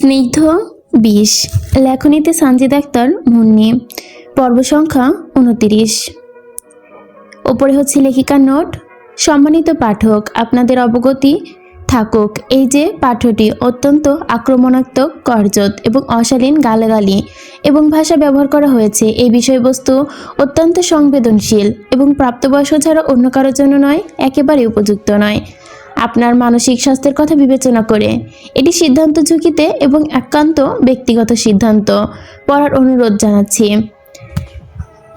স্নিগ্ধ বিষ লেখনীতে সানজিদ আক্তার মুন্নি পর্ব সংখ্যা 29। ওপরে হচ্ছে লেখিকার নোট। সম্মানিত পাঠক, আপনাদের অবগতি থাকুক এই যে পাঠ্যটি অত্যন্ত আক্রমণাত্মক, কর্জত এবং অশালীন গালাগালি এবং ভাষা ব্যবহার করা হয়েছে। এই বিষয়বস্তু অত্যন্ত সংবেদনশীল এবং প্রাপ্তবয়স্ক ছাড়া অন্য কারোর জন্য নয়, একেবারে উপযুক্ত নয়। আপনার মানসিক স্বাস্থ্যের কথা বিবেচনা করে এটি সিদ্ধান্ত ঝুঁকিতে এবং একান্ত ব্যক্তিগত সিদ্ধান্ত পড়ার অনুরোধ জানাচ্ছি।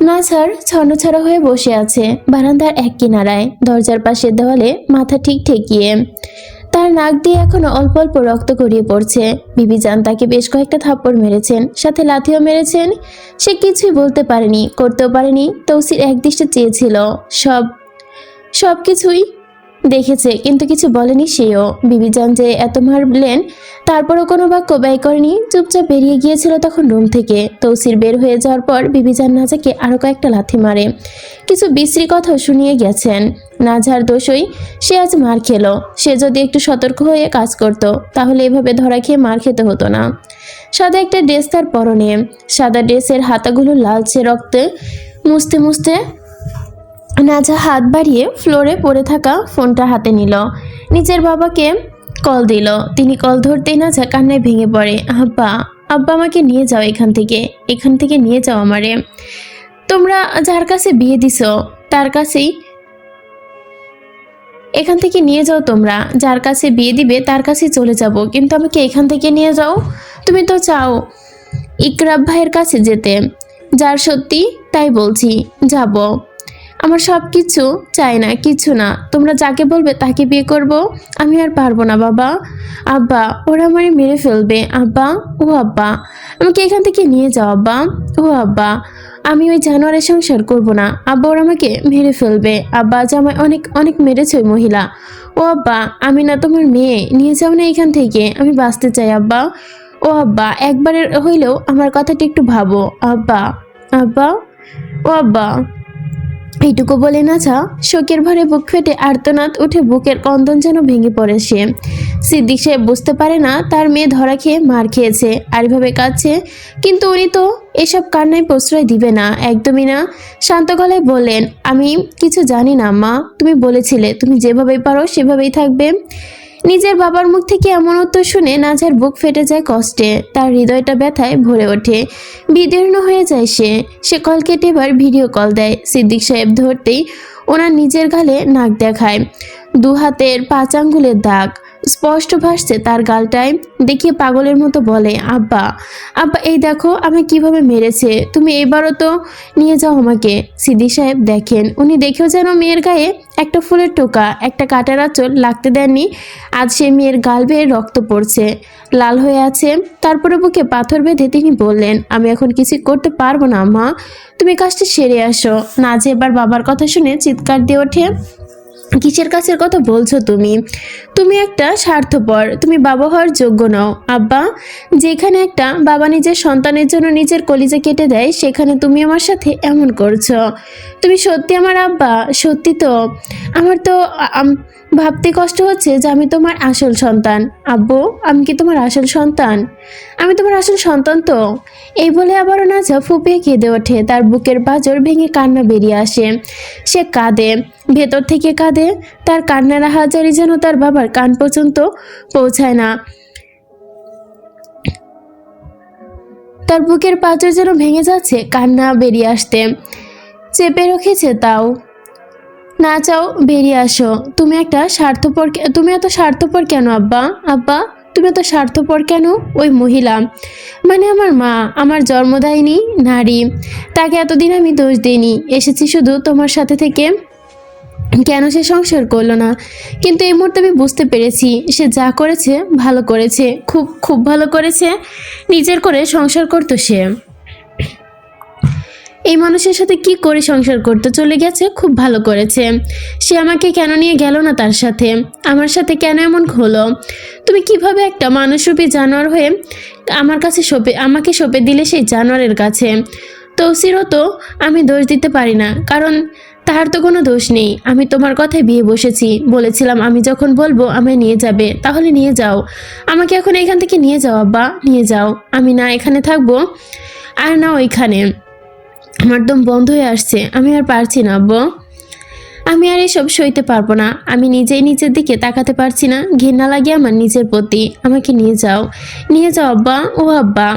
নাছার ছন্নছাড়া হয়ে বসে আছে বারান্দার এক কিনারায়, দরজার পাশের দেওয়ালে মাথা ঠিক ঠেকিয়ে। তার নাক দিয়ে এখনো অল্প অল্প রক্ত গড়িয়ে পড়ছে। বিবিজান তাকে বেশ কয়েকটা থাপ্পড় মেরেছেন, সাথে লাথিও মেরেছেন। সে কিছুই বলতে পারেনি, করতেও পারেনি। তৌসির একদৃষ্টে চেয়েছিল, সব কিছুই দেখেছে, কিন্তু কিছু বলেনি সেও। বিবিজান যে এত মারলেন তারপরও কোনো বাক্য ব্যয় করেনি, চুপচাপ বেরিয়ে গিয়েছিল তখন রুম থেকে। তৌসির বের হয়ে যাওয়ার পর বিবিজান নাজাকে আরও কয়েকটা লাথি মারে, কিছু বিশ্রী কথাও শুনিয়ে গেছেন। নাজার দোষই সে আজ মার খেলো। সে যদি একটু সতর্ক হয়ে কাজ করত তাহলে এভাবে ধরা খেয়ে মার খেতে হতো না। সাদা একটা ড্রেস তার পরনে, সাদা ড্রেসের হাতাগুলো লালচে রক্তে মুছতে মুছতে নাজা হাত বাড়িয়ে ফ্লোরে পড়ে থাকা ফোনটা হাতে নিল, নিজের বাবাকে কল দিল। তিনি কল ধরতেই নাজা কান্নায় ভেঙে পড়ে। আব্বা, আব্বা আমাকে নিয়ে যাও, এখান থেকে নিয়ে যাও আমারে। তোমরা যার কাছে বিয়ে দিছো তার কাছেই এখান থেকে নিয়ে যাও, তোমরা যার কাছে বিয়ে দিবে তার কাছে চলে যাব, কিন্তু আমাকে এখান থেকে নিয়ে যাও। তুমি তো চাও ইকরাব ভাইয়ের কাছে যেতে, যার সত্যি তাই বলছি, যাব। আমার সব কিছু চাই না, কিছু না। তোমরা যাকে বলবে তাকে বিয়ে করব। আমি আর পারবো না বাবা। আব্বা, ওরা আমারে মেরে ফেলবে। আব্বা, ও আব্বা, আমাকে এখান থেকে নিয়ে যাও আব্বা। ও আব্বা, আমি ওই জানোয়ারের সংসার করব না আব্বা, ওরা আমাকে মেরে ফেলবে। আব্বা, আজ আমায় অনেক অনেক মেরেছে ওই মহিলা। ও আব্বা, আমি না তোমার মেয়ে, নিয়ে যাও না এখান থেকে, আমি বাঁচতে চাই আব্বা। ও আব্বা, একবারের হইলেও আমার কথাটা একটু ভাবো আব্বা। আব্বা, ও আব্বা। এইটুকু বলে নাছা শোকের ভরে বুক ফেটে আর্তনাদ উঠে, বুকের কন্দন যেন ভেঙে পড়ে সে। সিদ্দিক সাহেব বুঝতে পারে না তার মেয়ে ধরা খেয়ে মার খেয়েছে আর এভাবে কাঁদছে, কিন্তু উনি তো এসব কান্নায় প্রশ্রয় দিবে না, একদমই না। শান্ত গলায় বললেন, আমি কিছু জানি না মা, তুমি বলেছিলে তুমি যেভাবেই পারো সেভাবেই থাকবে। নিজের বাবার মুখ থেকে এমন উত্তর শুনে নাজার বুক ফেটে যায় কষ্টে, তার হৃদয়টা ব্যথায় ভরে ওঠে, বিদীর্ণ হয়ে যায় সে কল কেটে এবার ভিডিও কল দেয়। সিদ্দিক সাহেব ধরতেই ওনার নিজের গালে নাক দেখায়, 2 হাতের 5 আঙ্গুলের দাগ স্পষ্ট ভাসছে তার গালটায়। দেখিয়ে পাগলের মতো বলে, আব্বা, আব্বা, এই দেখো আমায় কিভাবে মেরেছে, তুমি এবারও তো নিয়ে যাও আমাকে। সিদ্দিক সাহেব দেখেন, উনি দেখেও যেন মেয়ের গায়ে একটা ফুলের টোকা, একটা কাঁটার আঁচল লাগতে দেননি। আজ সে মেয়ের গাল বেয়ে রক্ত পড়ছে, লাল হয়ে আছে। তারপরে বুকে পাথর বেঁধে তিনি বললেন, আমি এখন কিছু করতে পারবো না মা, তুমি কাজটা সেরে আসো। নাজে এবার বাবার কথা শুনে চিৎকার দিয়ে ওঠে, কিসের কাছের কথা বলছো তুমি একটা স্বার্থপর, তুমি বাবা হওয়ার যোগ্য নও আব্বা। যেখানে একটা বাবা নিজের সন্তানের জন্য নিজের কলিজা কেটে দেয়, সেখানে তুমি আমার সাথে এমন করছো। তুমি সত্যি আমার আব্বা? সত্যি তো? আমার তো ভাবতে কষ্ট হচ্ছে যে আমি তোমার আসল সন্তান। আব্বু, আমি কি তোমার আসল সন্তান? আমি তোমার আসল সন্তান তো? এই বলে আবারও নাজা ফুপিয়ে কেঁদে ওঠে, তার বুকের পাঁজর ভেঙে কান্না বেরিয়ে আসে। সে কাঁদে, ভেতর থেকে কাঁদে। তার কান্নার হাজারি যেন তার বাবার কান পর্যন্ত পৌঁছায় না। তার বুকের পাঁজর যেন ভেঙে যাচ্ছে কান্না বেরিয়ে আসতে, চেপে রেখেছে তাও। না চাও বেরিয়ে আসো। তুমি এত স্বার্থপর কেন আব্বা? আব্বা, তুমি এত স্বার্থপর কেন? ওই মহিলা মানে আমার মা, আমার জন্মদায়িনী নারী, তাকে এতদিন আমি দোষ দিইনি, এসেছি শুধু তোমার সাথে থেকে। কেন সে সংসার করলো না? কিন্তু এই মুহূর্তে আমি বুঝতে পেরেছি সে যা করেছে ভালো করেছে, খুব খুব ভালো করেছে। নিজের করে সংসার করতো সে। এই মানুষের সাথে কি করে সংসার করতে চলে গেছে, খুব ভালো করেছে। সে আমাকে কেন নিয়ে গেল না তার সাথে? আমার সাথে কেন এমন হলো? তুমি কিভাবে একটা মানুষরূপী জানোয়ার হয়ে আমাকে সঁপে দিলে সেই জানোয়ারের কাছে? তৌসিরও তো আমি দোষ দিতে পারি না, কারণ তার তো কোনো দোষ নেই। আমি তোমার কথায় বিয়ে বসেছি, বলেছিলাম আমি যখন বলবো আমায় নিয়ে যাবে, তাহলে নিয়ে যাও। আমাকে এখন এখান থেকে নিয়ে যাও আব্বা, নিয়ে যাও। আমি না এখানে থাকবো আর না ওইখানে। আমার দম বন্ধ হয়ে আসছে, আমি আর পারছি না আব্বু। আমি আর এসব সইতে পারবো না। আমি নিজেই নিচের দিকে তাকাতে পারছি না, ঘৃণা লাগে আমার নিজের প্রতি। আমাকে নিয়ে যাও, নিয়ে যাও আব্বা, ও আব্বা।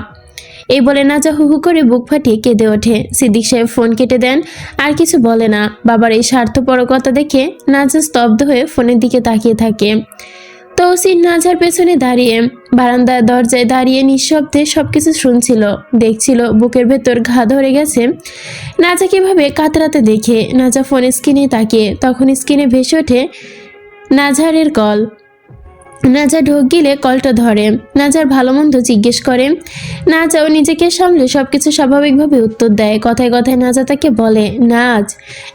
এই বলে নাজা হু হু করে বুক ফাটিয়ে কেঁদে ওঠে। সিদ্দিক সাহেব ফোন কেটে দেন, আর কিছু বলে না। বাবার এই স্বার্থপরকতা দেখে নাজা স্তব্ধ হয়ে ফোনের দিকে তাকিয়ে থাকে। তৌসিন নাজার পেছনে দাঁড়িয়ে বারান্দার দরজায় দাঁড়িয়ে নিঃশব্দে সবকিছু শুনছিল, দেখছিল। বুকের ভেতর ঘা ধরে গেছে নাজা কিভাবে কাতরাতে দেখে। নাজা ফোন স্ক্রিনে তাকিয়ে, তখন স্ক্রিনে ভেসে ওঠে নাজারের কল। নাজা ঢোক গিলে কলটা ধরে, নাজার ভালো মন্দ জিজ্ঞেস করে। নাজাও নিজেকে সামলে সবকিছু স্বাভাবিকভাবে উত্তর দেয়। কথায় কথায় নাজা তাকে বলে, নাজ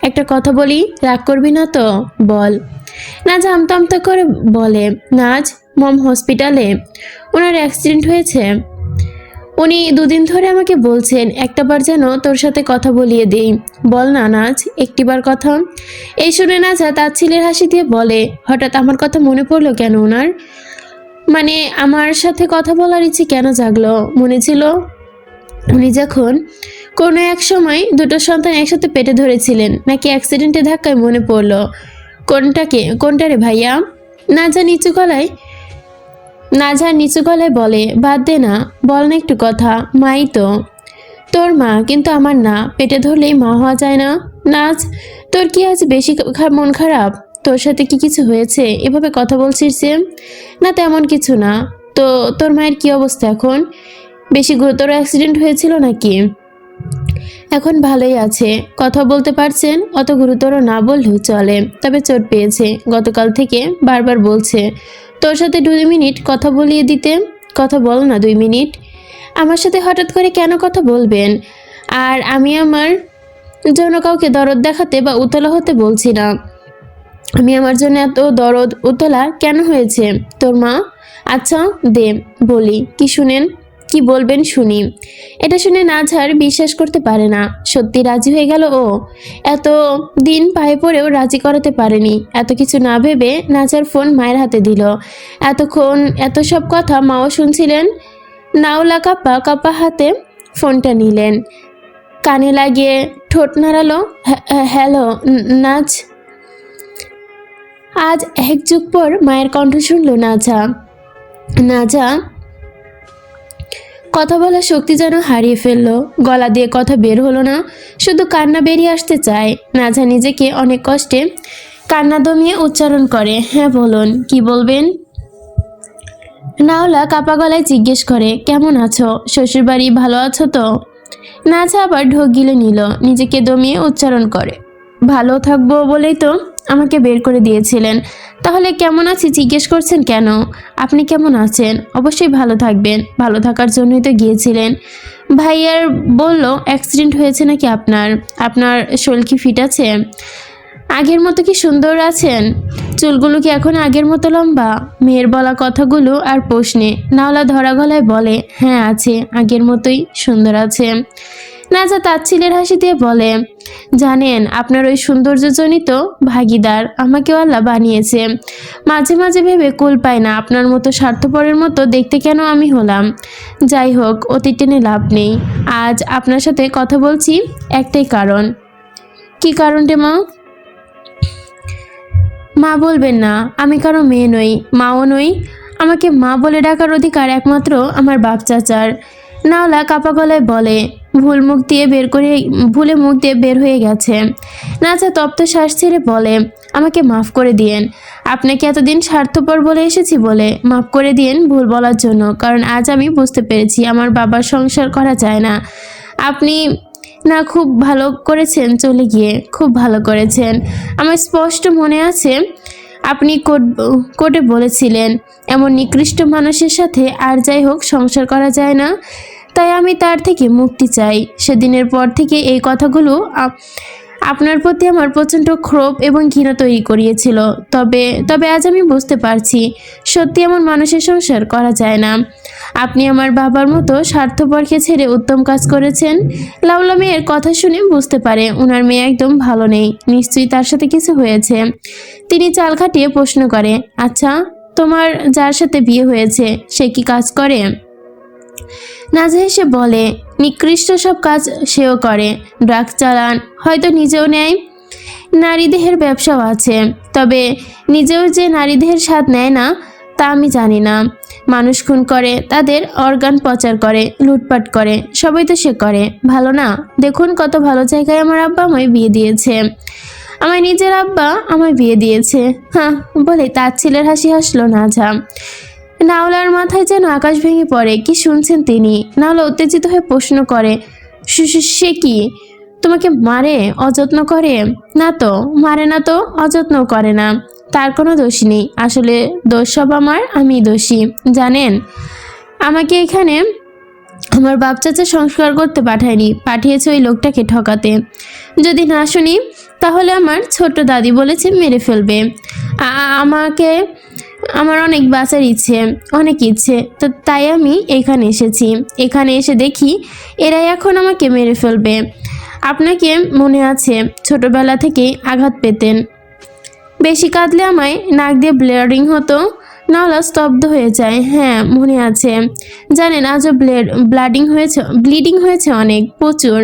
একটা কথা বলি, রাগ করবি না তো, বল। নাজা আমতা আমতা করে বলে, নাজ মম হসপিটালে, ওনার অ্যাক্সিডেন্ট হয়েছে। উনি দুদিন ধরে আমাকে বলছেন একটাবার যেন তোর সাথে কথা বলিয়ে দেই। বল না নাজ, একটিবার কথা। এই শুনে নাজা তার ছেলের হাসি দিয়ে বলে, হঠাৎ আমার কথা মনে পড়লো কেন ওনার? মানে আমার সাথে কথা বলার ইচ্ছে কেন জাগলো? মনে ছিল উনি যখন কোনো এক সময় দুটো সন্তান একসাথে পেটে ধরেছিলেন, নাকি অ্যাক্সিডেন্টে ধাক্কায় মনে পড়লো? কোনটা রে ভাইয়া? নাজা নিচু গলায় বলে, বাদ দে না, বল না একটু কথা। মাই তো তোর মা, কিন্তু আমার না। পেটে ধরলেই মা হওয়া যায় না। নাজ, তোর কি আজ বেশি মন খারাপ? তোর সাথে কি কিছু হয়েছে এভাবে কথা বলছিস যে? না তেমন কিছু না। তো তোর মায়ের কি অবস্থা এখন? বেশি গুরুতর অ্যাক্সিডেন্ট হয়েছিল নাকি? এখন ভালোই আছে, কথা বলতে পারছেন। অত গুরুতর না বললেও চলে, তবে চোট পেয়েছে। গতকাল থেকে বারবার বলছে তোর সাথে 2 মিনিট কথা বলিয়ে দিতে। কথা বল না 2 মিনিট। আমার সাথে হঠাৎ করে কেন কথা বলবেন? আর আমি আমার জন্য কাউকে দরদ দেখাতে বা উতলা হতে বলছি না। আমি আমার জন্য এত দরদ উতলা কেন হয়েছে তোর মা? আচ্ছা দে বলি, কি বলবেন শুনি। এটা শুনে নাজহার বিশ্বাস করতে পারে না। সত্যি রাজি হয়ে গেল ও? এত দিন পায়ে পড়েও রাজি করাতে পারেনি। এত কিছু না ভেবে নাজহার ফোন মায়ের হাতে দিল। এতক্ষণ এত সব কথা মাও শুনছিলেন। নাওলা কাপ্পা কাপ্পা হাতে ফোনটা নিলেন, কানে লাগিয়ে ঠোঁট নাড়ালো। হ্যালো নাজ। আজ 1 যুগ পর মায়ের কণ্ঠ শুনল নাজা কথা বলার শক্তি যেন হারিয়ে ফেললো। গলা দিয়ে কথা বের হলো না, শুধু কান্না বেরিয়ে আসতে চায়। নাজা নিজেকে অনেক কষ্টে কান্না দমিয়ে উচ্চারণ করে, হ্যাঁ বলুন, কি বলবেন? নাওলা কাপা গলায় জিজ্ঞেস করে, কেমন আছো? শ্বশুরবাড়ি ভালো আছো তো? নাজা আবার ঢোক গিলে নিল, নিজেকে দমিয়ে উচ্চারণ করে, ভালো থাকবো বলেই তো আমাকে বের করে দিয়েছিলেন। তাহলে কেমন আছি জিজ্ঞেস করছেন কেন? আপনি কেমন আছেন? অবশ্যই ভালো থাকবেন, ভালো থাকার জন্যই তো গিয়েছিলেন। ভাইয়ার বলল অ্যাক্সিডেন্ট হয়েছে নাকি আপনার শরীর কি ফিট আছে? আগের মতো কি সুন্দর আছেন? চুলগুলো কি এখন আগের মতো লম্বা? মেয়ের বলা কথাগুলো আর প্রশ্নে নাওলা ধরা গলায় বলে, হ্যাঁ আছে, আগের মতোই সুন্দর আছে। নাজা তাচ্ছিলের হাসি দিয়ে বলে, জানেন আপনার ওই সৌন্দর্যজনিত ভাগিদার আমাকেও আল্লাহ বানিয়েছে। মাঝে মাঝে ভেবে কুল পায় না আপনার মতো স্বার্থপরের মতো দেখতে কেন আমি হলাম। যাই হোক, অতি টেনে লাভ নেই। আজ আপনার সাথে কথা বলছি একটাই কারণ। কি কারণ রে মা? মা বলবেন না, আমি কারো মেয়ে নই, মাও নই। আমাকে মা বলে ডাকার অধিকার একমাত্র আমার বাপ চাচার। নাওলা কাপা গলায় বলে, ভুলে মুখ দিয়ে বের হয়ে গেছে। নাজা তপ্ত শ্বাস ছেড়ে বলে, আমাকে মাফ করে দিয়েন। আপনাকে এতদিন স্বার্থপর বলে এসেছি বলে মাফ করে দিয়েন ভুল বলার জন্য। কারণ আজ আমি বুঝতে পেরেছি আমার বাবার সংসার করা যায় না। আপনি না খুব ভালো করেছেন চলে গিয়ে, খুব ভালো করেছেন। আমার স্পষ্ট মনে আছে আপনি কোর্টে বলেছিলেন এমন নিকৃষ্ট মানুষের সাথে আর যাই হোক সংসার করা যায় না। তাই আমি তার থেকে মুক্তি চাই। সেদিনের পর থেকে এই কথাগুলো আপনার প্রতি আমার প্রচণ্ড ক্ষোভ এবং ঘৃণা তৈরি করিয়েছিল। তবে তবে আজ আমি বুঝতে পারছি সত্যি এমন মানুষের সংসার করা যায় না। আপনি আমার বাবার মতো স্বার্থপরকে ছেড়ে উত্তম কাজ করেছেন। লাউলা মেয়ের কথা শুনে বুঝতে পারে ওনার মেয়ে একদম ভালো নেই, নিশ্চয়ই তার সাথে কিছু হয়েছে। তিনি চাল খাটিয়ে প্রশ্ন করে, আচ্ছা তোমার যার সাথে বিয়ে হয়েছে সে কি কাজ করে? নাজা হেসে বলে, নিকৃষ্ট সব কাজ সেও করে, ড্রাগস চালান, হয়তো নিজেও নেয়, নারী দেহের ব্যবসাও আছে। তবে নিজেও যে নারী দেহের স্বাদ নেয় না তা আমি জানি না। মানুষ খুন করে, তাদের অর্গান পাচার করে, লুটপাট করে, সবই তো সে করে। ভালো না? দেখুন কত ভালো জায়গায় আমার আব্বা আমায় বিয়ে দিয়েছে। আমার নিজের আব্বা আমায় বিয়ে দিয়েছে, হ্যাঁ বলে তার ছেলের হাসি হাসলো নাজা। নাওলার মাথায় যেন আকাশ ভেঙে পড়ে। কি শুনছেন তিনি? নাওলা উত্তেজিত হয়ে প্রশ্ন করে, সে কি তোমাকে মারে, অযত্ন করে? না তো, মারে না তো, অযত্ন করে না। তার কোনো দোষ নেই, আসলে দোষ সব আমার, আমি দোষী। জানেন, আমাকে এখানে আমার বাপ চাচা সংস্কার করতে পাঠায়নি, পাঠিয়েছে ওই লোকটাকে ঠকাতে। যদি না শুনি তাহলে আমার ছোট দাদি বলেছে মেরে ফেলবে। আমাকে, আমার অনেক বাঁচার ইচ্ছে, অনেক ইচ্ছে, তো তাই আমি এখানে এসেছি। এখানে এসে দেখি এরাই এখন আমাকে মেরে ফেলবে। আপনাকে মনে আছে ছোটবেলা থেকেই আঘাত পেতেন, বেশি কাঁদলে আমায় নাক দিয়ে ব্লিডিং হতো। নাওলা স্তব্ধ হয়ে যায়। হ্যাঁ মনে আছে। জানেন আজও ব্লিডিং হয়েছে অনেক, প্রচুর।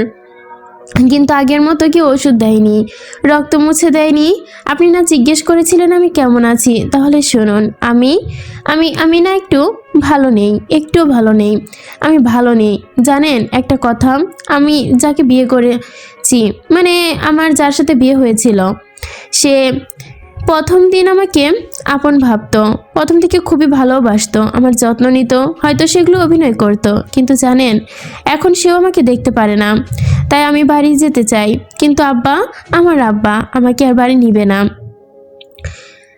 কিন্তু আগের মতো কেউ ওষুধ দেয়নি, রক্ত মুছে দেয়নি। আপনি না জিজ্ঞেস করেছিলেন আমি কেমন আছি? তাহলে শুনুন, আমি আমি আমি না একটু ভালো নেই, একটুও ভালো নেই। আমি ভালো নেই। জানেন একটা কথা, আমি যাকে বিয়ে করেছি, মানে আমার যার সাথে বিয়ে হয়েছিল, সে প্রথম দিন আমাকে আপন ভাবতো, প্রথম থেকে খুবই ভালোবাসতো, আমার যত্ন নিত, হয়তো সেগুলো অভিনয় করত। কিন্তু জানেন এখন সেও আমাকে দেখতে পারে না। তাই আমি বাড়ি যেতে চাই, কিন্তু আমার আব্বা আমাকে আর বাড়ি নিবে না।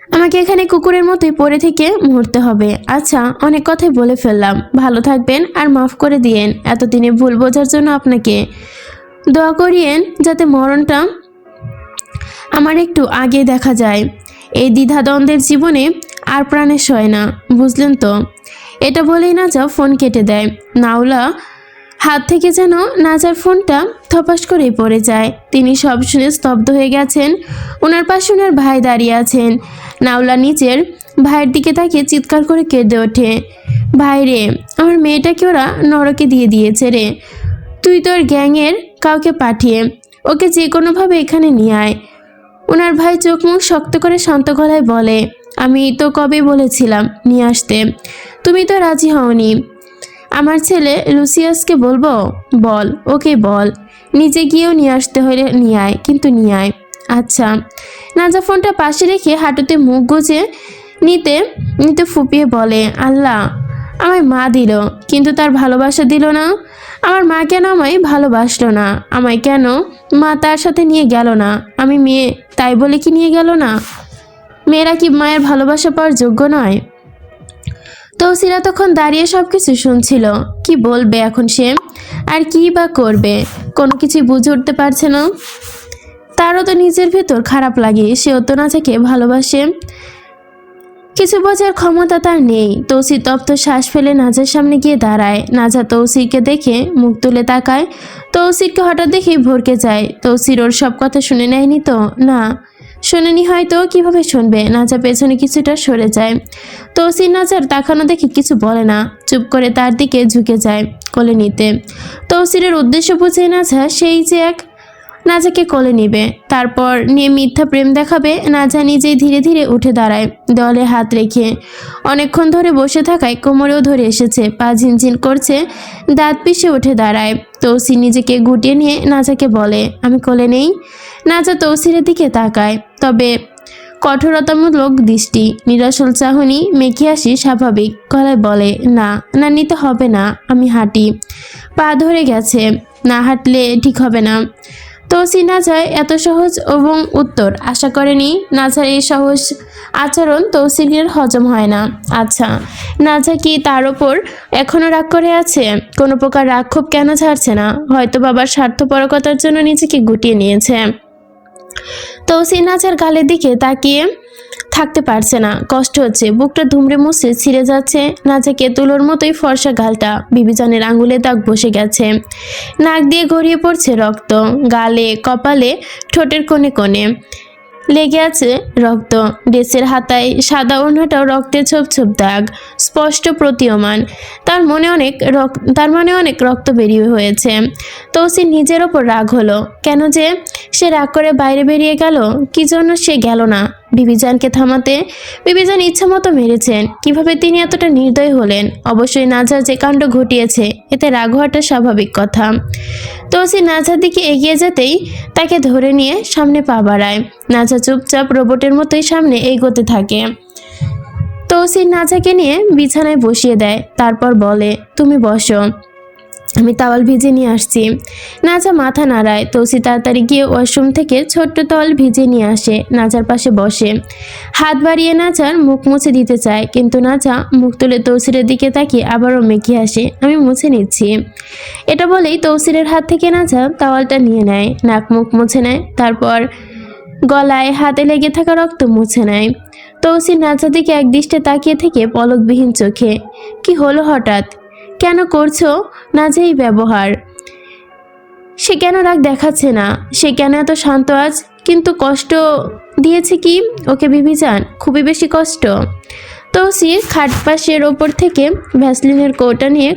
আমাকে এখানে কুকুরের মতোই পড়ে থেকে মরতে হবে। আচ্ছা অনেক কথাই বলে ফেললাম, ভালো থাকবেন আর মাফ করে দিয়েন এতদিনে ভুল বোঝার জন্য। আপনাকে দোয়া করিয়েন যাতে মরণটা আমার একটু আগে দেখা যায়। এই দ্বিধাদ্বন্দ্বের জীবনে আর প্রাণে সয় না, বুঝলেন তো? এটা বলেই নাজা ফোন কেটে দেয়। নাওলা হাত থেকে যেন নাজার ফোনটা থপাস করেই পড়ে যায়। তিনি সব শুনে স্তব্ধ হয়ে গেছেন। ওনার পাশে ওনার ভাই দাঁড়িয়ে আছেন। নাওলা নিজের ভাইয়ের দিকে তাকিয়ে চিৎকার করে কেঁদে ওঠে, ভাই রে, আমার মেয়েটাকে ওরা নরকে দিয়ে দিয়েছে রে। তুই তোর গ্যাংয়ের কাউকে পাঠিয়ে ওকে যে কোনোভাবে এখানে নিয়ে আয়। ওনার ভাই চোখ মুখ শক্ত করে শান্ত গলায় বলে, আমি তো কবে বলেছিলাম নিয়ে আসতে, তুমি তো রাজি হওনি। আমার ছেলে লুসিয়াসকে বলবো? বল, ওকে বল, নিজে গিয়েও নিয়ে আসতে হলে নিয়ে আয়, কিন্তু নিয়ে আয়। আচ্ছা। নাজা ফোনটা পাশে রেখে হাঁটুতে মুখ গুজে নিতে নিতে ফুপিয়ে বলে, আল্লাহ আমায় মা দিল, কিন্তু তার ভালোবাসা দিল না। আমার মা কেন আমায় ভালোবাসলো না? আমায় কেন মা তার সাথে নিয়ে গেল না? আমি মেয়ে তাই বলে কি নিয়ে গেল না? মেয়েরা কি মায়ের ভালোবাসা পাওয়ার যোগ্য নয়? তৌসিরা তখন দাঁড়িয়ে সবকিছু শুনছিল। কি বলবে এখন সে, আর কি বা করবে? কোনো কিছুই বুঝে উঠতে পারছে না। তারও তো নিজের ভেতর খারাপ লাগে, সেও তো নাজাকে ভালোবাসে। কিছু বোঝার ক্ষমতা তার নেই। তৌসির তপ্ত শ্বাস ফেলে নাজার সামনে গিয়ে দাঁড়ায়। নাজা তৌসিরকে দেখে মুখ তুলে তাকায়। তৌসিরকে হঠাৎ দেখেই ভরকে যায়। তৌসির ওর সব কথা শুনে নেয়নি তো? না, শোনেনি হয়তো। কিভাবে শুনবে? নাজা পেছনে কিছুটা সরে যায়। তৌসির নাজার তাকানো দেখে কিছু বলে না, চুপ করে তার দিকে ঝুঁকে যায় কোলে নিতে। তৌসিরের উদ্দেশ্য বুঝে নাজা সেই যে এক নাজাকে কোলে নিবে, তারপর নিয়ে মিথ্যা প্রেম দেখাবে। নাজা নিজেই ধীরে ধীরে উঠে দাঁড়ায় দেওয়ালে হাত রেখে। অনেকক্ষণ ধরে বসে থাকায় কোমরেও ধরে এসেছে, পা ঝিনঝিন করছে, দাঁত পিষে উঠে দাঁড়ায়। তৌসির নিজেকে গুটিয়ে নিয়ে নাজাকে বলে, আমি কোলে নেই। নাজা তৌসিরের দিকে তাকায়, তবে কঠোরতামূলক দৃষ্টি, নিরাসল চাহনি, মেখে হাসি স্বাভাবিক গলায় বলে, না না, নিতে হবে না, আমি হাঁটি, পা ধরে গেছে, না হাঁটলে ঠিক হবে না। তৌসির নাজার এত সহজ এবং উত্তর আশা করেনি। নাজার এই সহজ আচরণ তৌসিরের হজম হয় না। আচ্ছা, নাজা কি তার ওপর এখনো রাগ করে আছে? কোনো প্রকার রাগ ক্ষোভ কেন ছাড়ছে না? হয়তো বাবার স্বার্থপরকতার জন্য নিজেকে গুটিয়ে নিয়েছে। তৌসির নাজার গালের দিকে তাকিয়ে থাকতে পারছে না, কষ্ট হচ্ছে, বুকটা দুমড়ে মুচড়ে ছিঁড়ে যাচ্ছে। নাজাকে তুলোর মতোই ফর্সা গালটা, বিবিজানের আঙুলে দাগ বসে গেছে, নাক দিয়ে গড়িয়ে পড়ছে রক্ত, গালে কপালে ঠোঁটের কোণে কোণে লেগে আছে রক্ত। ড্রেসের হাতায় সাদা ওড়নাটাও রক্তের ছোপ ছোপ দাগ স্পষ্ট প্রতীয়মান। তার মানে অনেক রক্ত বেরিয়ে হয়েছে। তৌসির নিজের ওপর রাগ হলো। কেন যে সে রাগ করে বাইরে বেরিয়ে গেল? কি জন্য সে গেল না বিবিজানকে থামাতে? বিবিজান ইচ্ছা মতো মেরেছেন, কিভাবে তিনি এতটা নির্দয় হলেন? অবশ্যই নাজার যে কাণ্ড ঘটিয়েছে, এতে রাগ হওয়াটা স্বাভাবিক কথা। তৌসির নাজার দিকে এগিয়ে যেতেই তাকে ধরে নিয়ে সামনে পা বাড়ায়। নাজা চুপচাপ রোবটের মতোই সামনে এগোতে থাকে। তৌসির নাজাকে নিয়ে বিছানায় বসিয়ে দেয়, তারপর বলে, তুমি বসো, আমি তাওয়াল ভিজে নিয়ে আসছি। নাজা মাথা নাড়ায়। তৌসির তাড়াতাড়ি গিয়ে ওয়াশরুম থেকে ছোট্ট তাওয়াল ভিজে নিয়ে আসে, নাজার পাশে বসে। হাত বাড়িয়ে নাজার মুখ মুছে দিতে চায়, কিন্তু নাজা মুখ তুলে তৌসিরের দিকে তাকিয়ে আবারও মেখে আসে, আমি মুছে নিচ্ছি। এটা বলেই তৌসিরের হাত থেকে নাজা তাওয়ালটা নিয়ে নেয়, নাক মুখ মুছে নেয়, তারপর গলায় হাতে লেগে থাকা রক্ত মুছে নেয়। তৌসির নাজার দিকে একদৃষ্টে তাকিয়ে থেকে পলকবিহীন চোখে, কি হলো হঠাৎ? কেন করছো নাজা এই ব্যবহার? সে কেন রাগ দেখাচ্ছে না? সে কেন এত শান্ত আজ? কিন্তু কষ্ট দিয়েছে কি ওকে বিবিজান? খুবই বেশি কষ্ট। তৌসির খাট পাশের ওপর থেকে ভ্যাসলিনের কৌটা নিয়ে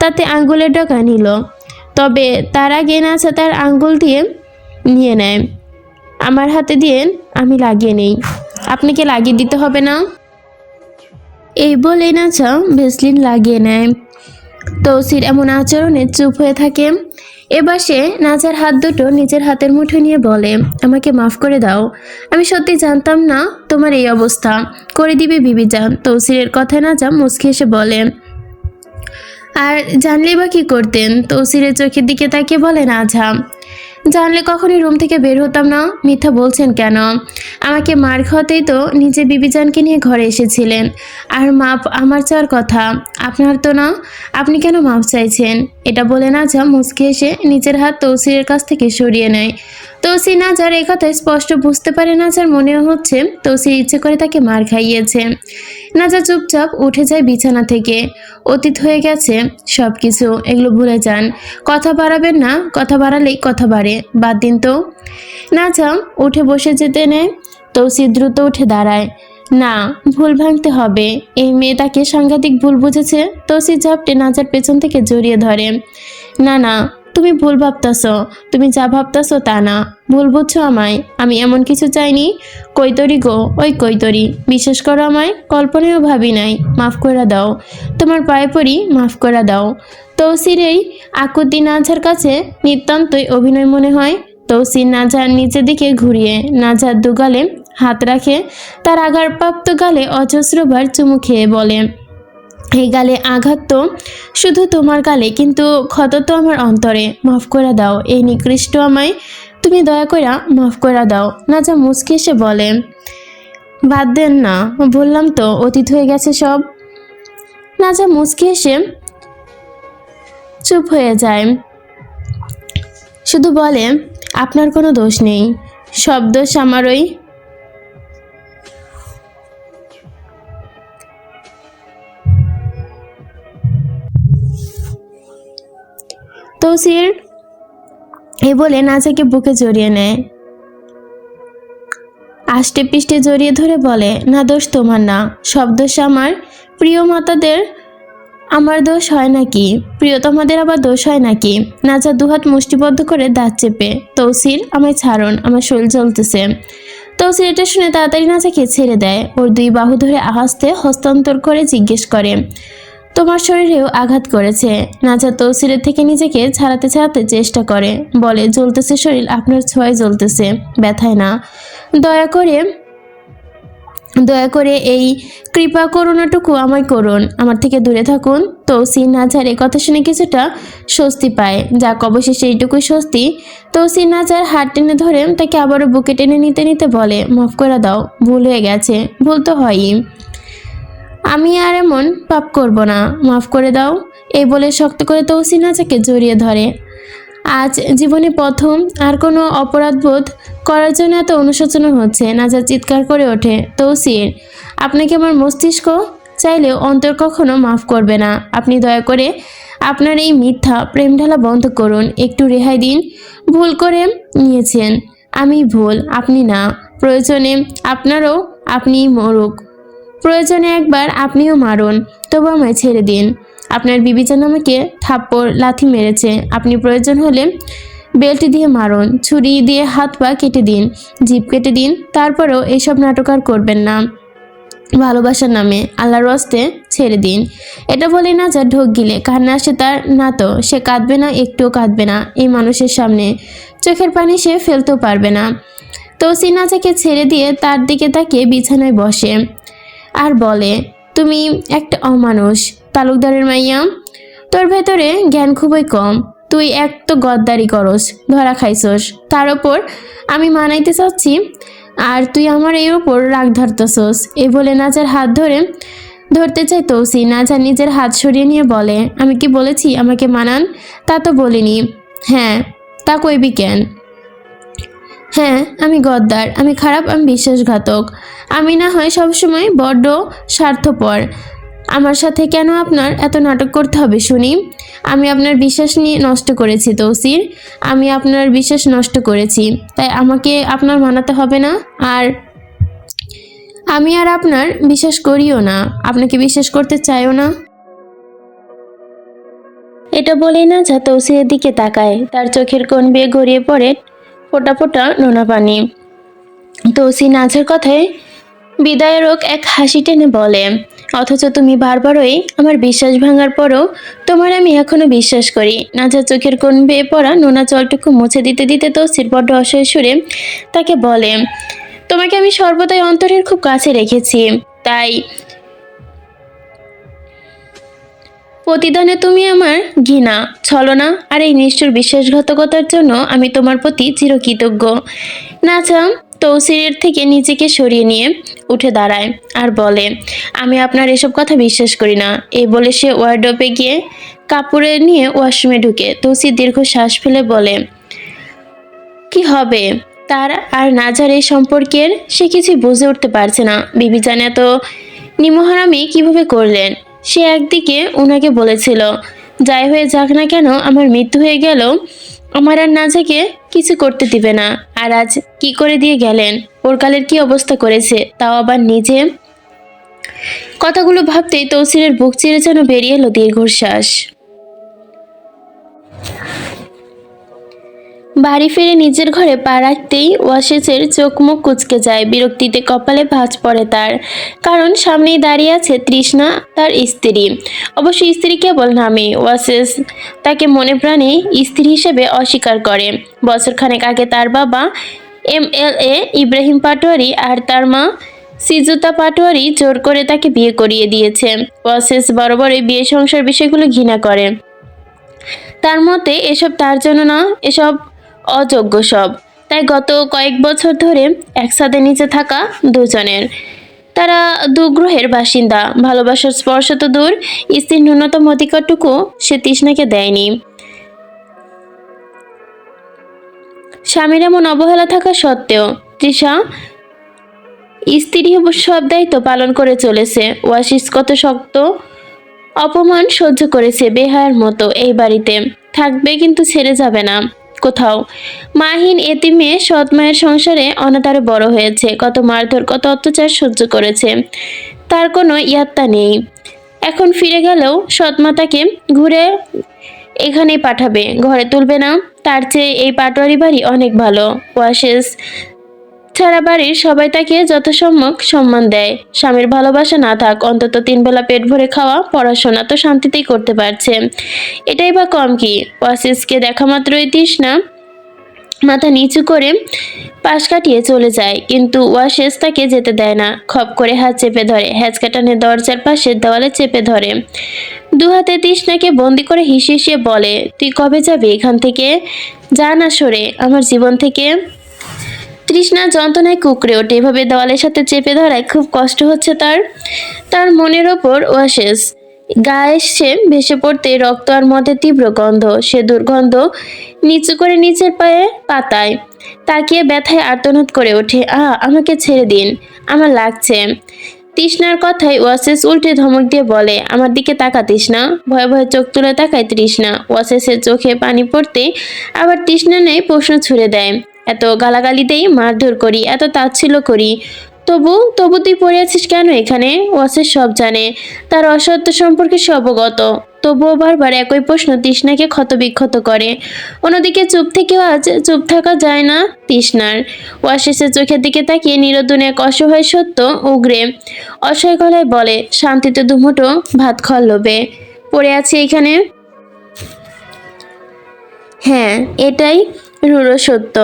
তাতে আঙ্গুলের ডগা নিল, তবে তার আগে নাজা তার আঙ্গুল দিয়ে নিয়ে নেয়। আমার হাতে দিয়েন, আমি লাগিয়ে নেই। আপনাকে লাগিয়ে দিতে হবে না। এই বলে নাজা ভ্যাসলিন লাগিয়ে নেয়। তৌসির এমন আচরণে চুপ হয়ে থাকে। এবার সে নাজার হাত দুটো নিজের হাতের মুঠো নিয়ে বলে, আমাকে মাফ করে দাও, আমি সত্যি জানতাম না তোমার এই অবস্থা। করে দিবে বিবিজান। তৌসিরের কথায় নাজা মুচকি এসে বলে, আর জানলেই বা কি করতেন? তৌসিরের চোখের দিকে তাকিয়ে বলে নাজা, জানলে কখনই রুম থেকে বের হতাম না। মিথ্যা বলছেন কেন? আমাকে মার খাওয়াতেই তো নিজে বিবিজানকে নিয়ে ঘরে এসেছিলেন। আর মাপ আমার চাওয়ার কথা, আপনার তো না। আপনি কেন মাপ চাইছেন? এটা বলে নাজা মুচকি এসে নিজের হাত তৌসিরের কাছ থেকে সরিয়ে নেয়। তৌসির নাজার এই কথায় স্পষ্ট বুঝতে পারে নাজার মনে হচ্ছে তৌসির ইচ্ছে করে তাকে মার খাইয়েছে। নাজা চুপচাপ উঠে যায় বিছানা থেকে। অতীত হয়ে গেছে সব কিছু, এগুলো ভুলে যান। কথা বাড়াবেন না, কথা বাড়ালেই কথা বাড়ে, বাদ দিন তো। নাজা উঠে বসে যেতে নেয়। তৌসির দ্রুত উঠে দাঁড়ায়। না, ভুল ভাঙতে হবে। এই মেয়ে তাকে সাংঘাতিক ভুল বুঝেছে। তৌসির ঝাপটে নাজার পেছন থেকে জড়িয়ে ধরে। না না, তুমি ভুল ভাবতাছ। তুমি যা ভাবতাছ তা না, ভুল বুঝছো আমায়। আমি এমন কিছু চাইনি। কৈতরি গো, ওই কৈতরি। বিশ্বাস করো, আমায় কল্পনায়ও ভাবি নাই। মাফ করে দাও, তোমার পায়ে পড়ি, মাফ করে দাও। তৌসির এই আকুতি নাজার কাছে নিতান্তই অভিনয় মনে হয়। তৌসির নাজার নিচের দিকে ঘুরিয়ে নাজার দুগালে হাত রাখে, তার আঘাতপ্রাপ্ত গালে অজস্রবার চুমু খেয়ে বলে, এই গালে আঘাত তো শুধু তোমার গালে, কিন্তু ক্ষত তো আমার অন্তরে। মাফ করে দাও এই নিকৃষ্ট আমায়, তুমি দয়া করে মাফ করে দাও। নাজা মুচকি এসে বলে, বাদ দেন না, বললাম তো অতীত হয়ে গেছে সব। নাজা মুচকি এসে চুপ হয়ে যায়, শুধু বলে, আপনার কোনো দোষ নেই, সব দোষ আমারই। তৌসির এই বলে নাজাকে বুকে জড়িয়ে নেয়, আষ্টে পিষ্টে জড়িয়ে ধরে বলে, না, দোষ তোমার না, সব দোষ আমার। প্রিয় মাতাদের আমার দোষ হয় নাকি? প্রিয়তমাদের আবার দোষ হয় নাকি? নাজা দুহাত মুষ্টিবদ্ধ করে দাঁত চেপে, তৌসির আমায় ছাড়ুন, আমার শরীর জ্বলতেছে। তৌসির এটা শুনে তাড়াতাড়ি নাজাকে ছেড়ে দেয়। ওর দুই বাহু ধরে আহাস্তে হস্তান্তর করে জিজ্ঞেস করে, তোমার শরীরেও আঘাত করেছে? নাজা তৌসিরের থেকে নিজেকে ছাড়াতে ছাড়াতে চেষ্টা করে, বলে, জ্বলতেছে শরীর, আপনার ছোঁয়ায় জ্বলতেছে, ব্যথায় না। দয়া করে এই কৃপা করুণাটুকু আমায় করুন, আমার থেকে দূরে থাকুন। তৌসির নাজার এ কথা শুনে কিছুটা স্বস্তি পায়, যাক অবশেষে এইটুকুই স্বস্তি। তৌসির নাজার হাত টেনে ধরে তাকে আবারও বুকে টেনে নিতে নিতে বলে, মাফ করে দাও, ভুল হয়ে গেছে, ভুল তো হয়ই, আমি আর এমন পাপ করব না, মাফ করে দাও। এই বলে শক্ত করে তৌসির নাজাকে জড়িয়ে ধরে। আজ জীবনে প্রথম আর কোনো অপরাধবোধ করার জন্য এত অনুশোচনা হচ্ছে। নাজার চিৎকার করে ওঠে, তৌসির, আপনাকে আমার মস্তিষ্ক চাইলেও অন্তর কখনো মাফ করবে না। আপনি দয়া করে আপনার এই মিথ্যা প্রেম ঢালা বন্ধ করুন, একটু রেহাই দিন। ভুল করে নিয়েছেন, আমি ভুল, আপনি না। প্রয়োজনে আপনারও আপনি মরুক, প্রয়োজনে একবার আপনিও মারুন, তবু আমায় ছেড়ে দিন। আপনার বিবি যেন আমাকে থাপ্পড় লাথি মেরেছে, আপনি প্রয়োজন হলে বেল্ট দিয়ে মারুন, ছুরি দিয়ে হাত পা কেটে দিন, জিভ কেটে দিন, তারপরেও এসব নাটক আর করবেন না। ভালোবাসার নামে আল্লাহর ওয়াস্তে ছেড়ে দিন। এটা বলে না যা ঢোক গিলে কান্না আসে তার, না তো সে কাঁদবে না, একটুও কাঁদবে না এই মানুষের সামনে। চোখের পানি সে ফেলতেও পারবে না। তৌসির নাজাকে ছেড়ে দিয়ে তার দিকে তাকিয়ে বিছানায় বসে আর বলে, তুমি একটা অমানুষ তালুকদারের মাইয়া, তোর ভেতরে জ্ঞান খুবই কম। তুই এক তো গদ্দারি করস, ধরা খাইছস, তার ওপর আমি মানাইতে চাচ্ছি আর তুই আমার এর ওপর রাগ ধরতেছস। এই বলে নাজার হাত ধরতে চাই তৌসি। নাজা নিজের হাত সরিয়ে নিয়ে বলে, আমি কি বলেছি আমাকে মানান? তা তো বলিনি। হ্যাঁ, তা কইবি কেন? হ্যাঁ, আমি গদ্দার, আমি খারাপ, আমি বিশ্বাসঘাতক, আমি না হয় সবসময় বড্ড স্বার্থপর। আমার সাথে কেন আপনার এত নাটক করতে হবে শুনি? আমি আপনার বিশ্বাস নিয়ে নষ্ট করেছি তৌসির, আমি আপনার বিশ্বাস নষ্ট করেছি, তাই আমাকে আপনার মানাতে হবে না। আর আমি আর আপনার বিশ্বাস করিও না, আপনাকে বিশ্বাস করতে চাইও না। এটা বলেই না যা তৌসিরের দিকে তাকায়, তার চোখের কোণ বেয়ে গড়িয়ে পড়ে ফোঁটা ফোঁটা নোনা পানি। তৌসি নাজের কথায় বিদায়রক এক হাসি টেনে বলে, অথচ তুমি বারবারই আমার বিশ্বাস ভাঙার পরও তোমার আমি এখনো বিশ্বাস করি। নাজার চোখের কোণ বেয়ে পড়া নোনা জলটুকু মুছে দিতে দিতে তৌসির বড্ড অসহায় সুরে তাকে বলে, তোমাকে আমি সর্বদাই অন্তরের খুব কাছে রেখেছি, তাই প্রতিদানে তুমি আমার ঘৃণা, ছলনা আর এই নিষ্ঠুর বিশ্বাসঘাতকতার জন্য আমি তোমার প্রতি চিরকৃতজ্ঞ। নাজা তৌসিরের থেকে নিজেকে সরিয়ে নিয়ে উঠে দাঁড়ায় আর বলে, আমি আপনার এসব কথা বিশ্বাস করি না। এই বলে সে ওয়ার্ডরোবে গিয়ে কাপড়ে নিয়ে ওয়াশরুমে ঢুকে। তৌসির দীর্ঘ শ্বাস ফেলে বলে, কি হবে তার আর নাজার এই সম্পর্কের? সে কিছুই বুঝে উঠতে পারছে না। বিবি জানে এত নিমহারামি কিভাবে করলেন। সে একদিকে ওনাকে বলেছিল, যাই হয়ে যাক না কেন আমার মৃত্যু হয়ে গেল আমার আর নাজাকে কিছু করতে দিবে না, আর আজ কি করে দিয়ে গেলেন, ওরকালের কি অবস্থা করেছে, তাও আবার নিজে। কথাগুলো ভাবতেই তৌসিরের বুক চিরে যেন বেরিয়ে এলো দীর্ঘশ্বাস। বাড়ি ফিরে নিজের ঘরে পা রাখতেই ওয়াসেসের চোখ মুখ কুঁচকে যায়, বিরক্তিতে কপালে ভাঁজ পড়ে তার। কারণ সামনেই দাঁড়িয়ে আছে তৃষ্ণা, তার স্ত্রী। অবশ্য স্ত্রী কেবল নামে, ওয়াসেস তাকে মনে প্রাণে স্ত্রী হিসেবে অস্বীকার করে। বছরখানেক আগে তার বাবা MLA ইব্রাহিম পাটোয়ারি আর তার মা সিজুতা পাটোয়ারি জোর করে তাকে বিয়ে করিয়ে দিয়েছে। ওয়াসেস বরাবরই বিয়ে সংসার বিষয়গুলো ঘৃণা করে। তার মতে এসব তার জন্য না, এসব অযোগ্য সব। তাই গত কয়েক বছর ধরে এক ছাদের নিচে থাকা দুজনের, তারা দু গ্রহের বাসিন্দা। ভালোবাসার স্পর্শ তো দূর, স্ত্রীর ন্যূনতম অধিকারটুকু সে তৃষ্ণাকে দেয়নি। স্বামীর এমন অবহেলা থাকা সত্ত্বেও তৃষা স্ত্রী সব দায়িত্ব পালন করে চলেছে। ওয়াসিস কত শক্ত অপমান সহ্য করেছে বেহায়ার মতো এই বাড়িতে থাকবে, কিন্তু ছেড়ে যাবে না কোথাও। মাহিন এতিম মেয়ে সৎ মায়ের সংসারে অনাথারে বড় হয়েছে, কত মারধর কত অত্যাচার সহ্য করেছে, তার কোনো ইয়াত্তা নেই। এখন ফিরে গেলেও সৎমা তাকে ঘুরে এখানেই পাঠাবে, ঘরে তুলবে না। তার চেয়ে এই পাটোয়ারি বাড়ি অনেক ভালো। ওয়াসেস ছাড়া বাড়ির সবাই তাকে যথাসম্যক সম্মান দেয়। স্বামীর ভালোবাসা না থাক, অন্তত 3 বেলা পেট ভরে খাওয়া পড়াশোনা তো শান্তিতেই করতে পারছে, এটাই বা কম কি? ওয়াসিসকে দেখা মাত্রই তৃষ্ণা মাথা নিচু করে পাশ কাটিয়ে চলে যায়, কিন্তু ওয়াসেস তাকে যেতে দেয় না। খপ করে হাত চেপে ধরে, হ্যাচকা টানে দরজার পাশের দেওয়ালে চেপে ধরে। দু হাতে তৃষ্ণাকে বন্দি করে হিসিয়ে বলে, তুই কবে যাবি এখান থেকে? যা না সরে আমার জীবন থেকে। তৃষ্ণা যন্ত্রণায় কুঁকড়ে ওঠে। এভাবে দেওয়ালের সাথে চেপে ধরায় খুব কষ্ট হচ্ছে তার। তার মনের ওপর ওয়াসেস গায়ে এসে ভেসে পড়তে রক্ত আর মদের তীব্র গন্ধ। সে দুর্গন্ধ নিচু করে নিচের পায়ে পাতায় তাকিয়ে ব্যথায় আর্তনাদ করে ওঠে। আমাকে ছেড়ে দিন, আমার লাগছে। তৃষ্ণার কথায় ওয়াসিস উল্টে ধমক দিয়ে বলে, আমার দিকে তাকা তৃষ্ণা। ভয়ে ভয়ে চোখ তুলে তাকায় তৃষ্ণা। ওয়াসিসের চোখে পানি পড়তে আবার তৃষ্ণা নেই প্রশ্ন ছুড়ে দেয়, এত গালাগালি দেই, মারধর করি, এত তাচ্ছিল্য করি, তবু তবু তুই পড়ে আছিস কেন এখানে? ওয়াসিস সব জানে, তার অসত্য সম্পর্কে সে অবগত, তবুও বারবার একই প্রশ্ন তৃষ্ণাকে ক্ষতবিক্ষত করে। অন্যদিকে চুপ থেকেও আজ চুপ থাকা যায় না তৃষ্ণার। ওয়াসিসের চোখের দিকে তাকিয়ে নিরুদ্দন এক অসহায় সত্য উগরে অসহায় গলায় বলে, শান্তিতে দুমুঠো ভাত খাওয়ার লোভে পড়ে আছি এখানে। হ্যাঁ, এটাই রূঢ় সত্য।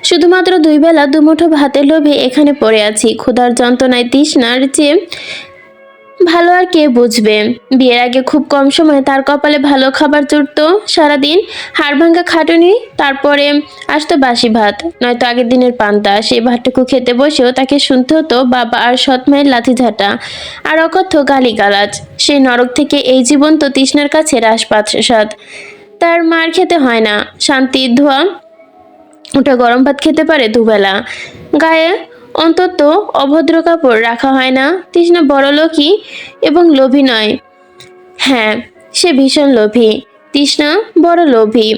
শুধুমাত্র দুই বেলা দুমুঠো ভাতের লোভে এখানে পড়ে আছি। ক্ষুধার যন্ত্রণায় তৃষ্ণার চেয়ে ভালো আর কে বুঝবে। বিয়ের আগে খুব কম সময়ে তার কপালে ভালো খাবার জুটতো সারাদিন, হাড়ভাঙ্গা খাটুনি, তারপরে আসতো বাসি ভাত, নয়তো আগের দিনের পান্তা। সেই ভাতটুকু খেতে বসেও তাকে শুনতে হতো বাবা আর সৎ মায়ের লাঠিঝাঁটা আর অকথ্য গালিগালাজ। সেই নরক থেকে এই জীবন তো তৃষ্ণার কাছে রাজপ্রাসাদ। তার মার খেতে হয় না, শান্তির ধোয়া ওটা গরম ভাত খেতে পারে দুবেলা, গায়ে অন্তত অভদ্র কাপড় রাখা হয় না। তৃষ্ণা বড় লোকই এবং লোভী নয়। হ্যাঁ, সে ভীষণ লোভী। তৃষ্ণা বড় লোভী,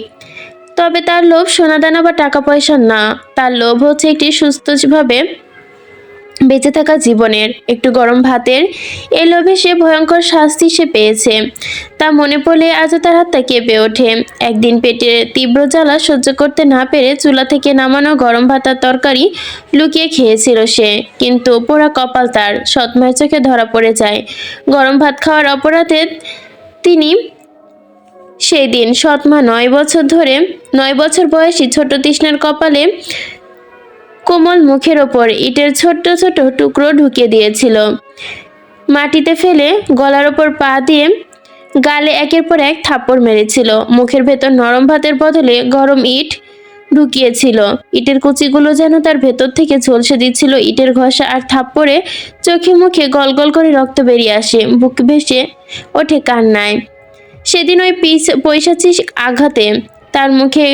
তবে তার লোভ সোনাদানা বা টাকা পয়সা না। তার লোভ হচ্ছে একটি সুস্থভাবে বেঁচে থাকা জীবনের, একটু গরম ভাতের। এই লোভে সে ভয়ঙ্কর শাস্তি সে পেয়েছে, তা মনে পড়লে আজও তার হাতটা কেঁপে ওঠে। একদিন পেটের তীব্র জ্বালা সহ্য করতে না পেরে চুলা থেকে নামানো গরম ভাতার তরকারি লুকিয়ে খেয়েছিল সে, কিন্তু পোড়া কপাল তার সৎমায়ের চোখে ধরা পড়ে যায়। গরম ভাত খাওয়ার অপরাধে তিনি সেই দিন সৎমা 9 বছর বয়সী ছোট তৃষ্ণার কপালে কোমল মুখের ওপর ইটের ছোট্ট ছোট টুকরো ঢুকিয়ে দিয়েছিল। মাটিতে ফেলে গলার ওপর পা দিয়ে গালে একের পর এক থাপ্পড় মেরেছিল। মুখের ভেতর নরম ভাতের বদলে গরম ইট ঢুকিয়েছিল। ইটের কুচিগুলো যেন তার ভেতর থেকে ঝলসে দিচ্ছিল। ইটের ঘষা আর থাপ্পড়ে চোখে মুখে গল গল করে রক্ত বেরিয়ে আসে, বুক ভেসে ওঠে কান্নায়। সেদিন ওই পৈশাচিক আঘাতে তার মুখে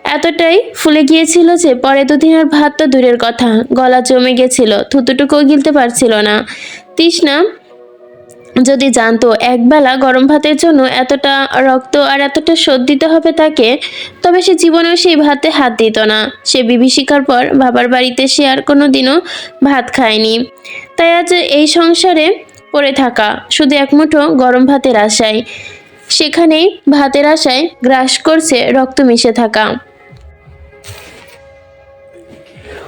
এতটাই ফুলে গিয়েছিল যে পরে দুদিন আর ভাত তো দূরের কথা, গলা জমে গেছিল, থুতুটুকুও গিলতে পারছিল না। তৃষ্ণা যদি জানতো একবেলা গরম ভাতের জন্য এতটা রক্ত আর এতটা শোধ দিতে হবে তাকে, তবে সে জীবনেও সেই ভাতে হাত দিত না। সে বিভীষিকার পর বাবার বাড়িতে সে আর কোনোদিনও ভাত খায়নি। তাই আজ এই সংসারে পড়ে থাকা শুধু এক মুঠো গরম ভাতের আশায়, সেখানেই ভাতের আশায় গ্রাস করছে রক্ত মিশে থাকা।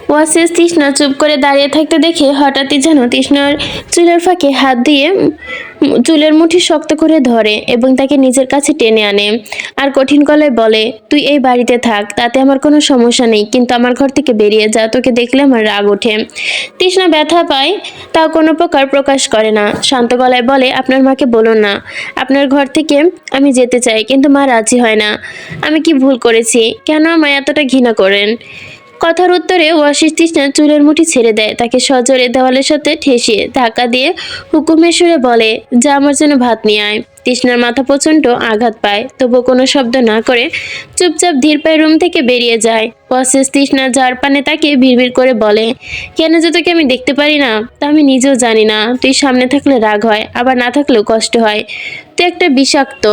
ওয়াসিস তৃষ্ণা চুপ করে দাঁড়িয়ে থাকতে দেখে হঠাৎই যেন তৃষ্ণার চুলের ফাঁকে হাত দিয়ে চুলের মুঠি শক্ত করে ধরে এবং তাকে নিজের কাছে টেনে আনে আর কঠিন গলায় বলে, তুই এই বাড়িতে থাক, তাতে আমার কোনো সমস্যা নেই, কিন্তু আমার ঘর থেকে বেরিয়ে যা, তোকে দেখলে আমার রাগ ওঠে। তৃষ্ণা ব্যথা পায়, তাও কোনো প্রকার প্রকাশ করে না। শান্ত গলায় বলে, আপনার মাকে বলুন না আপনার ঘর থেকে আমি যেতে চাই, কিন্তু মা রাজি হয় না। আমি কি ভুল করেছি? কেন আমায় এতটা ঘৃণা করেন? কথার উত্তরে ওয়াসিস তৃষ্ণার চুলের মুঠি ছেড়ে দেয়, তাকে সজোরে দেওয়ালের সাথে ঠেসিয়ে ধাক্কা দিয়ে হুকুমের সুরে বলে, যা আমার জন্য ভাত নিয়ে আয়। তৃষ্ণার মাথা প্রচণ্ড আঘাত পায়, তবু কোনো শব্দ না করে চুপচাপ ধীর পায়ে রুম থেকে বেরিয়ে যায়। ওয়াসিস তৃষ্ণার যার পানে তাকে ভিড় করে বলে, কেন যে তোকে আমি দেখতে পারি না তা আমি নিজেও জানি না। তুই সামনে থাকলে রাগ হয়, আবার না থাকলেও কষ্ট হয়। তুই একটা বিষাক্ত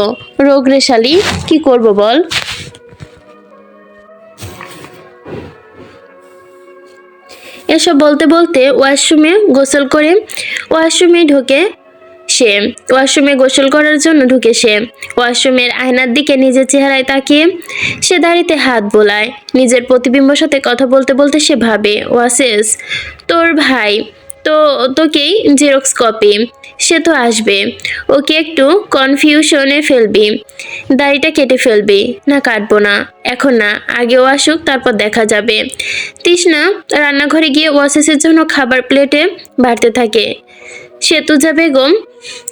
রোগ রে শালী, কি করবো বল? এসব বলতে বলতে ওয়াশরুমে গোসল করার জন্য ঢুকে সে। ওয়াশরুমের আয়নার দিকে নিজের চেহারায় তাকিয়ে সে দাড়িতে হাত বোলায়। নিজের প্রতিবিম্বর সাথে কথা বলতে বলতে সে ভাবে, ওয়াসিস তোর ভাই তো তোকেই জেরক্স কপি, সে তো আসবে, ওকে একটু কনফিউশনে ফেলবি, দাড়িটা কেটে ফেলবি। না, কাটবো না, এখন না, আগেও আসুক, তারপর দেখা যাবে। তৃষ্ণা রান্নাঘরে গিয়ে ওয়াসিসের জন্য খাবার প্লেটে বাড়তে থাকে। সেতুজা বেগম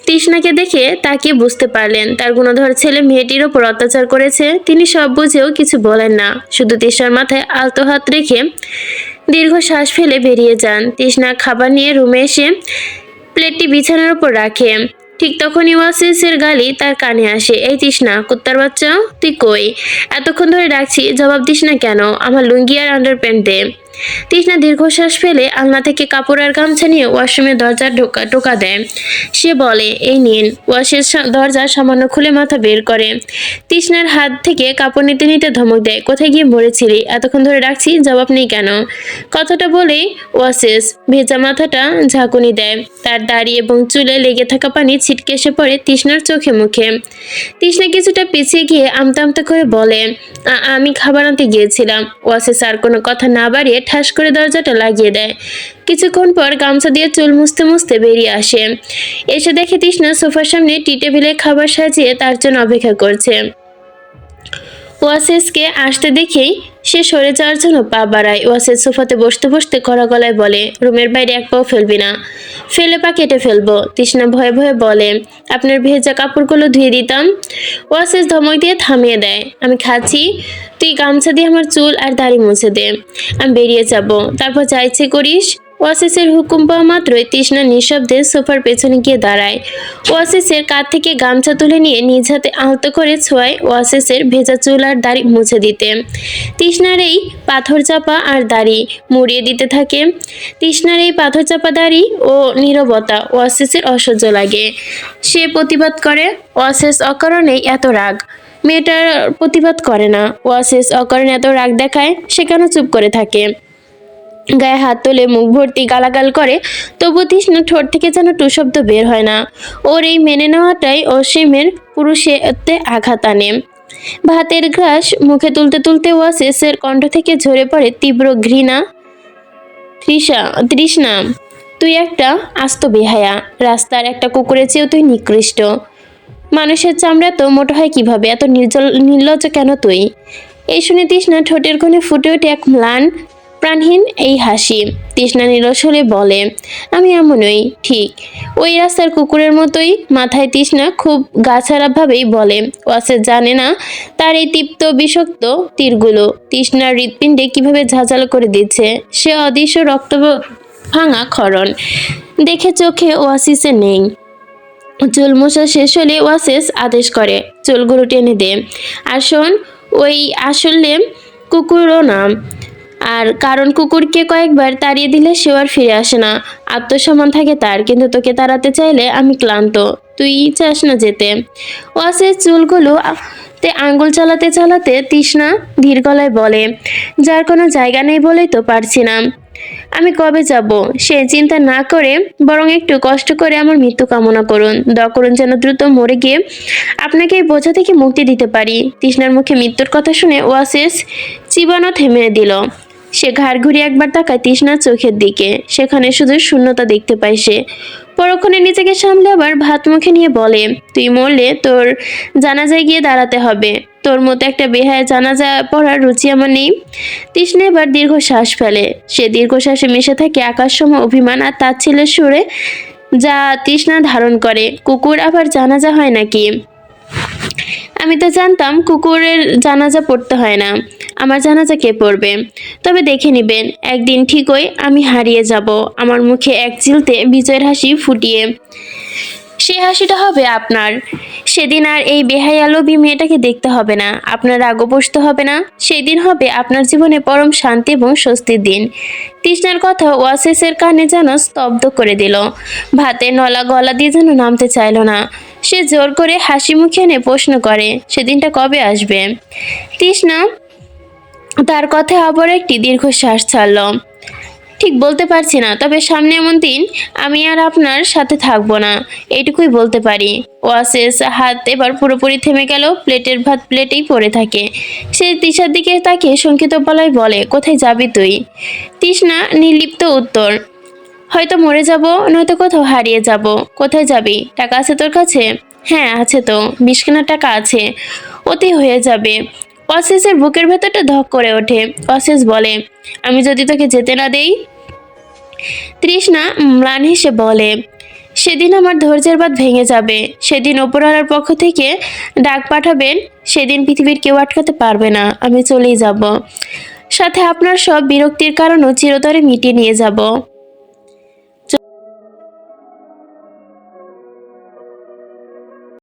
তৃষ্ণাকে দেখে তাকে বুঝতে পারলেন তার গুণধর ছেলে মেয়েটির ওপর অত্যাচার করেছে। তিনি সব বুঝেও কিছু বলেন না, শুধু তৃষ্ণার মাথায় আলতো হাত রেখে দীর্ঘ শ্বাস ফেলে বেরিয়ে যান। তৃষ্ণা খাবার নিয়ে রুমে এসে প্লেটটি বিছানার ওপর রাখে। ঠিক তখনই ওয়াসিসের গালি তার কানে আসে। এই তৃষ্ণা, কুত্তার বাচ্চা, তুই কই? এতক্ষণ ধরে ডাকছি, জবাব দিস না কেন? আমার লুঙ্গি আর আন্ডারপ্যান্ট দে। তৃষ্ণা দীর্ঘশ্বাস ফেলে আলনা থেকে কাপড় আর গামছা নিয়ে ওয়াশরুমের দরজা টোকা দেয়। সে বলে, এই নিন। ওয়াশের দরজা সামান্য খুলে মাথা বের করে। তৃষ্ণার হাত থেকে কাপড় নিতে নিতে ধমক দেয়, কোথায় গিয়ে মরেছিলি? এতক্ষণ ধরে ডাকছি, জবাব নেই কেন? কথাটা বলেই ওয়াসেস ভেজা মাথাটা ঝাঁকুনি দেয়। তার দাড়ি এবং চুলে লেগে থাকা পানি ছিটকে এসে পড়ে তৃষ্ণার চোখে মুখে। তৃষ্ণা কিছুটা পিছিয়ে গিয়ে আমতা আমতা করে বলে, আমি খাবার আনতে গিয়েছিলাম। ওয়াসেস আর কোনো কথা না বাড়িয়ে ঠাস করে দরজাটা লাগিয়ে দেয়। কিছুক্ষণ পর গামছা দিয়ে চুল মুছতে মুছতে বেরিয়ে আসে। এসে দেখে তৃষ্ণা সোফার সামনে টি টেবিলে খাবার সাজিয়ে তার জন্য অপেক্ষা করছে। ওয়াসেসকে আসতে দেখেই সে সরে যাওয়ার জন্য পা বাড়ায়। ওয়াসেস সোফাতে বসতে বসতে কড়া গলায় বলে, রুমের বাইরে এক পাও ফেলবি না, ফেলে পা কেটে ফেলবো। তৃষ্ণা ভয়ে ভয়ে বলে, আপনার ভেজা কাপড়গুলো ধুয়ে দিতাম। ওয়াসেস ধমক দিয়ে থামিয়ে দেয়, আমি খাচ্ছি, তুই গামছা দিয়ে আমার চুল আর দাড়ি মুছে দে, আমি বেরিয়ে যাব, তারপর যা ইচ্ছে করিস। ওয়াসিসের হুকুম পাওয়া মাত্রই তৃষ্ণা নিঃশব্দে সোফার পেছনে গিয়ে দাঁড়ায়। ওয়াসিসের কাঁধ থেকে গামছা তুলে নিয়ে নিজ হাতে আলতো করে ছোঁয়ায় ওয়াসিসের ভেজা চুল আর দাড়ি মুছে দিতে। তৃষ্ণার এই পাথর চাপা আর দাড়ি মুড়িয়ে দিতে থাকে। তৃষ্ণার এই পাথর চাপা দাড়ি ও নীরবতা ওয়াসিসের অসহ্য লাগে। সে প্রতিবাদ করে, ওয়াসিস অকারণেই এত রাগ। মেয়েটার প্রতিবাদ করে না। ওয়াসিস অকারণে এত রাগ দেখায়, সে কেন চুপ করে থাকে? গায়ে হাত তোলে, মুখ ভর্তি গালাগাল করে, তবু তৃষ্ণা ঠোঁট থেকে যেন টু শব্দ বের হয় না। ওর এই মেনে নেওয়াটাই অসীমের পুরুষত্বে আঘাত আনে। ভাতের গ্রাস মুখে তুলতে তুলতে ওয়াসিসের কণ্ঠ থেকে ঝরে পড়ে তীব্র ঘৃণা। তৃষ্ণা, তুই একটা আস্ত বেহায়া, রাস্তার একটা কুকুরের চেয়েও তুই নিকৃষ্ট। মানুষের চামড়া তো মোটা হয় কিভাবে? এত নির্লজ্জ কেন তুই? এই শুনে তৃষ্ণা ঠোঁটের কোণে ফুটে ওঠে এক ম্লান প্রাণহীন এই হাসি। তৃষ্ণা নিরস হলে বলে, আমি এমনই, ঠিক ওই রাস্তার কুকুরের মতোই। মাথায় তৃষ্ণা খুব গাছাড়া ভাবেই বলে। ওয়াসেস জানে না তার এই তীপ্ত বিষাক্ত তীরগুলো তৃষ্ণার হৃৎপিণ্ডে কিভাবে ঝাঁঝালো করে দিচ্ছে। সে অদৃশ্য রক্ত ভাঙা ক্ষরণ দেখে চোখে ওয়াসিসে নেই। চুল মোছা শেষ হলে ওয়াসেস আদেশ করে, চুলগুলো টেনে দে। আর শোন, ওই আসলে কুকুরও না, আর কারণ কুকুরকে কয়েকবার তাড়িয়ে দিলে সেও আর ফিরে আসে না। আত্মসম্মান থাকে তার, কিন্তু তোকে তাড়াতে চাইলে আমি ক্লান্ত, তুই চাস না যেতে। ওয়াসেস চুলগুলো তে আঙ্গুল চালাতে চালাতে তৃষ্ণা ধীর গলায় বলে, যার কোনো জায়গা নেই বলেই তো পারছি না। আমি কবে যাব সে চিন্তা না করে বরং একটু কষ্ট করে আমার মৃত্যু কামনা করুন, দয়া করুন যেন দ্রুত মরে গিয়ে আপনাকে এই বোঝা থেকে মুক্তি দিতে পারি। তৃষ্ণার মুখে মৃত্যুর কথা শুনে ওয়াসেস চিবানো থেমে দিল। সে ঘাড় ঘুরিয়ে একবার তাকায় তৃষ্ণার চোখের দিকে, সেখানে শুধু শূন্যতা দেখতে পায় সে। পরক্ষণে নিজেকে সামলে আবার ভাত মুখে নিয়ে বলে, তুই মরলে তোর জানাজায় গিয়ে দাঁড়াতে হবে, তোর মতো একটা বেহায়া জানাজা পড়ার রুচি আমার নেই। তৃষ্ণা এবার দীর্ঘশ্বাস ফেলে। সে দীর্ঘশ্বাসে মিশে থাকে আকাশসম অভিমান আর তাচ্ছিল্যের সুরে, যা তৃষ্ণা ধারণ করে। কুকুর আবার জানাজা হয় নাকি? আমি তো জানতাম কুকুরের জানাজা পড়তে হয় না, আমার জানাজা কে পড়বে? তবে দেখে নিবেন, একদিন ঠিকই আমি হারিয়ে যাব, আমার মুখে এক চিলতে বিজয়ের হাসি ফুটিয়ে। সে হাসিটা হবে আপনার। সেদিন আর এই বেহায়ালোভী মেয়েটাকে দেখতে হবে না, আপনার রাগও বসতে হবে না। সেই দিন হবে আপনার জীবনে পরম শান্তি এবং স্বস্তির দিন। তৃষ্ণার কথা ওয়াসেসের কানে যেন স্তব্ধ করে দিল। ভাতের নলা গলা দিয়ে যেন নামতে চাইল না। সে জোর করে হাসি মুখে এনে প্রশ্ন করে, সেদিনটা কবে আসবে? তৃষ্ণা তার কথায় আবার একটি দীর্ঘশ্বাস ছাড়ল। ঠিক বলতে পারছি না, তবে সামনে এমন দিন আমি আর আপনার সাথে থাকবো না, এইটুকুই বলতে পারি। ওয়াসেস হাত এবার পুরোপুরি থেমে গেল, প্লেটের ভাত প্লেটেই পড়ে থাকে। সে তৃষার দিকে তাকিয়ে শঙ্কিত গলায় বলে, কোথায় যাবি তুই? তৃষ্ণা নির্লিপ্ত উত্তর, হয়তো মরে যাব, নয়তো কোথাও হারিয়ে যাব। কোথায় যাবি? টাকা আছে তোর কাছে? হ্যাঁ আছে তো, 20 কেনার টাকা আছে, ওতেই হয়ে যাবে। ওয়াসেসের বুকের ভেতরটা ধক করে ওঠে। ওয়াসেস বলে, আমি যদি তোকে যেতে না দেই? তৃষ্ণা ম্লান হেসে বলে, সেদিন আমার ধৈর্যের বাঁধ ভেঙে যাবে। সেদিন ওপরওয়ালার পক্ষ থেকে ডাক পাঠাবেন, সেদিন পৃথিবীর কেউ আটকাতে পারবে না, আমি চলেই যাব। সাথে আপনার সব বিরক্তির কারণও চিরতরে মিটিয়ে নিয়ে যাব।